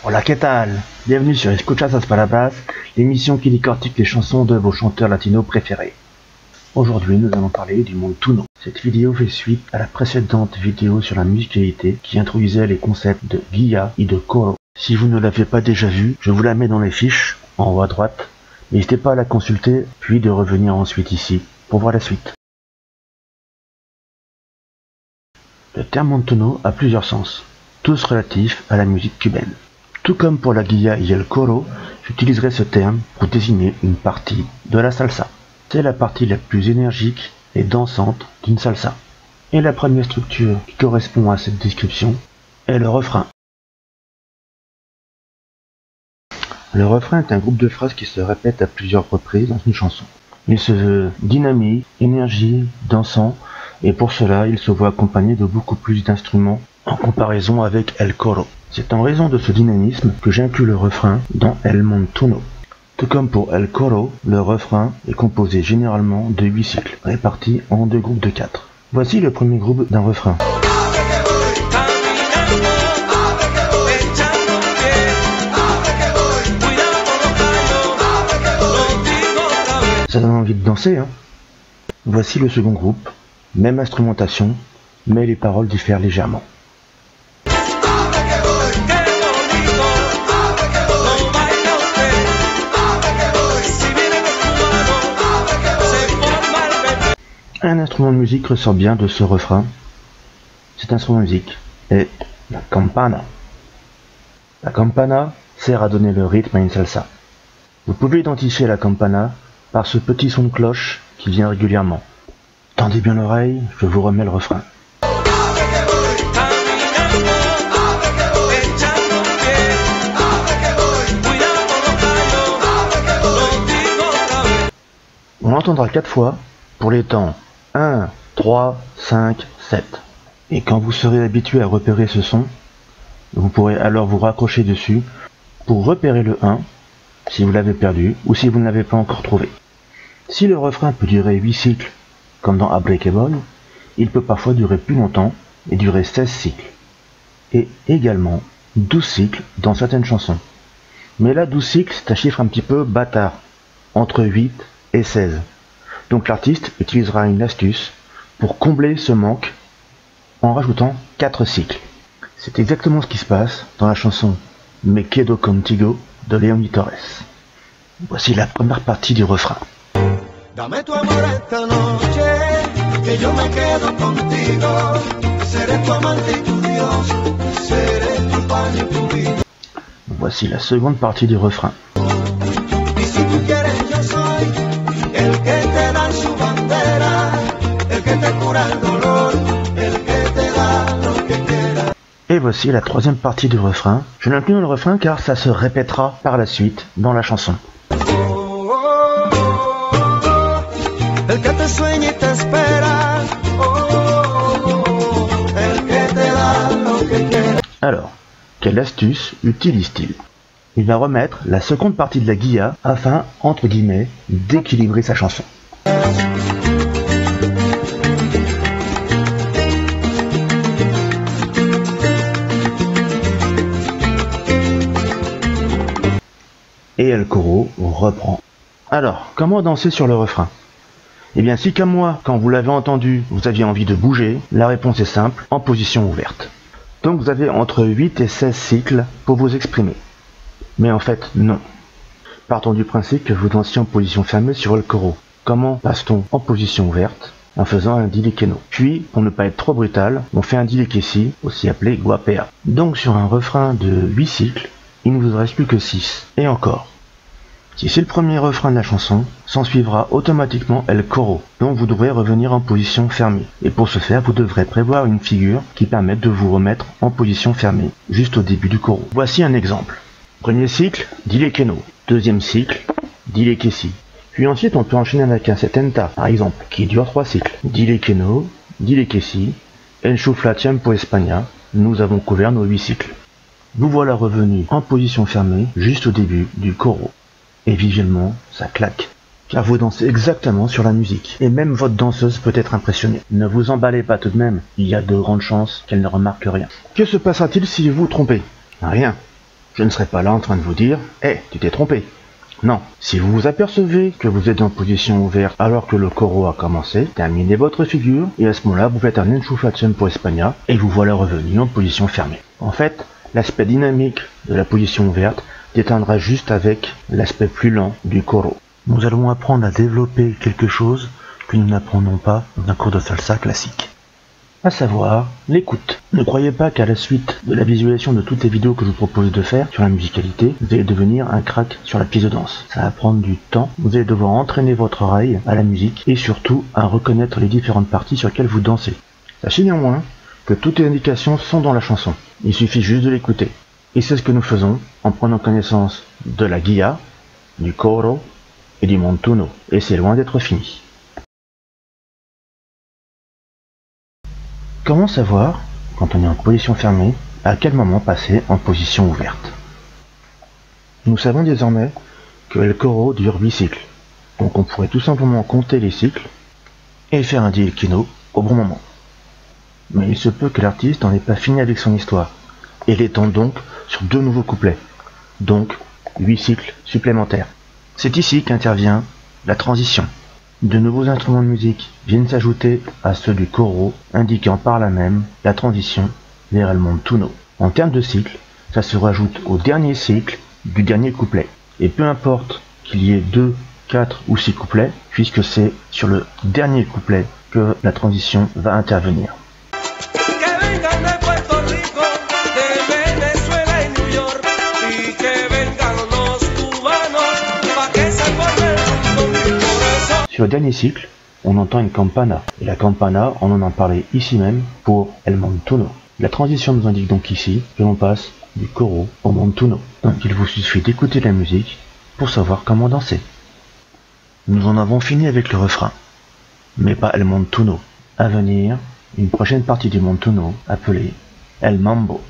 Hola, ¿qué tal? Bienvenue sur Escuchas las Palabras, l'émission qui décortique les chansons de vos chanteurs latinos préférés. Aujourd'hui, nous allons parler du Montuno. Cette vidéo fait suite à la précédente vidéo sur la musicalité qui introduisait les concepts de guilla et de coro. Si vous ne l'avez pas déjà vue, je vous la mets dans les fiches, en haut à droite. N'hésitez pas à la consulter, puis de revenir ensuite ici pour voir la suite. Le terme Montuno a plusieurs sens, tous relatifs à la musique cubaine. Tout comme pour la guilla et le coro, j'utiliserai ce terme pour désigner une partie de la salsa. C'est la partie la plus énergique et dansante d'une salsa. Et la première structure qui correspond à cette description est le refrain. Le refrain est un groupe de phrases qui se répètent à plusieurs reprises dans une chanson. Il se veut dynamique, énergie, dansant, et pour cela il se voit accompagné de beaucoup plus d'instruments en comparaison avec el coro. C'est en raison de ce dynamisme que j'inclus le refrain dans El Montuno. Tout comme pour el coro, le refrain est composé généralement de 8 cycles, répartis en 2 groupes de 4. Voici le premier groupe d'un refrain. Ça donne envie de danser, hein? Voici le second groupe, même instrumentation, mais les paroles diffèrent légèrement. Un instrument de musique ressort bien de ce refrain. Cet instrument de musique est la campana. La campana sert à donner le rythme à une salsa. Vous pouvez identifier la campana par ce petit son de cloche qui vient régulièrement. Tendez bien l'oreille, je vous remets le refrain. On l'entendra 4 fois pour les temps 1, 3, 5, 7. Et quand vous serez habitué à repérer ce son, vous pourrez alors vous raccrocher dessus pour repérer le 1 si vous l'avez perdu ou si vous ne l'avez pas encore trouvé. Si le refrain peut durer 8 cycles, comme dans Unbreakable, il peut parfois durer plus longtemps et durer 16 cycles. Et également 12 cycles dans certaines chansons. Mais là, 12 cycles, c'est un chiffre un petit peu bâtard, entre 8 et 16. Donc l'artiste utilisera une astuce pour combler ce manque en rajoutant 4 cycles. C'est exactement ce qui se passe dans la chanson Me Quedo Contigo de Leoni Torres. Voici la première partie du refrain. Dame tu amor esta noche, que yo me quedo contigo, seré tu amante y tu Dios, seré tu pan y tu vino. Voici la seconde partie du refrain. Y si tú quieres yo soy el que te da su bandera, el que te cura el dolor, el que te da lo que quieras. Et voici la troisième partie du refrain. Je l'inclus dans le refrain car ça se répétera par la suite dans la chanson. El que te sueña y te espera, el que te da lo que quieras. Alors, quelle astuce utilise-t-il? Il va remettre la seconde partie de la guilla afin, entre guillemets, d'équilibrer sa chanson. Et el coro reprend. Alors, comment danser sur le refrain? Eh bien, si comme moi, quand vous l'avez entendu, vous aviez envie de bouger, la réponse est simple, en position ouverte. Donc vous avez entre 8 et 16 cycles pour vous exprimer. Mais en fait, non. Partons du principe que vous dansiez en position fermée sur el coro. Comment passe-t-on en position ouverte? En faisant un dilequeno. Puis, pour ne pas être trop brutal, on fait un dilequesi, aussi appelé guapea. Donc sur un refrain de 8 cycles, il ne vous reste plus que 6. Et encore. Si c'est le premier refrain de la chanson, s'ensuivra automatiquement el coro, donc vous devrez revenir en position fermée. Et pour ce faire, vous devrez prévoir une figure qui permette de vous remettre en position fermée, juste au début du coro. Voici un exemple. Premier cycle, dilequeno. Deuxième cycle, dilequesi. Puis ensuite, on peut enchaîner avec un setenta, par exemple, qui dure 3 cycles. Dilequeno, dilequesi, enchufla tiempo España. Nous avons couvert nos 8 cycles. Vous voilà revenu en position fermée, juste au début du coro. Et visuellement, ça claque. Car vous dansez exactement sur la musique. Et même votre danseuse peut être impressionnée. Ne vous emballez pas tout de même, il y a de grandes chances qu'elle ne remarque rien. Que se passera-t-il si vous vous trompez? Rien. Je ne serai pas là en train de vous dire « Hé, tu t'es trompé !» Non, si vous vous apercevez que vous êtes en position ouverte alors que le coro a commencé, terminez votre figure et à ce moment-là, vous faites un enchuflación pour España et vous voilà revenu en position fermée. En fait, l'aspect dynamique de la position ouverte déteindra juste avec l'aspect plus lent du coro. Nous allons apprendre à développer quelque chose que nous n'apprenons pas dans un cours de salsa classique. À savoir, l'écoute. Ne croyez pas qu'à la suite de la visualisation de toutes les vidéos que je vous propose de faire sur la musicalité, vous allez devenir un crack sur la pièce de danse. Ça va prendre du temps, vous allez devoir entraîner votre oreille à la musique et surtout à reconnaître les différentes parties sur lesquelles vous dansez. Sachez néanmoins que toutes les indications sont dans la chanson, il suffit juste de l'écouter. Et c'est ce que nous faisons en prenant connaissance de la guilla, du coro et du montuno, et c'est loin d'être fini. Comment savoir, quand on est en position fermée, à quel moment passer en position ouverte? Nous savons désormais que le coro dure 8 cycles, donc on pourrait tout simplement compter les cycles et faire un dielquino au bon moment. Mais il se peut que l'artiste n'en ait pas fini avec son histoire, et l'étend donc sur 2 nouveaux couplets, donc 8 cycles supplémentaires. C'est ici qu'intervient la transition. De nouveaux instruments de musique viennent s'ajouter à ceux du coro, indiquant par là même la transition vers el montuno. En termes de cycle, ça se rajoute au dernier cycle du dernier couplet. Et peu importe qu'il y ait 2, 4 ou 6 couplets, puisque c'est sur le dernier couplet que la transition va intervenir. Sur le dernier cycle, on entend une campana, et la campana, on en a parlé ici même pour el montuno. La transition nous indique donc ici que l'on passe du coro au montuno. Donc il vous suffit d'écouter la musique pour savoir comment danser. Nous en avons fini avec le refrain, mais pas el montuno. À venir, une prochaine partie du montuno appelée el mambo.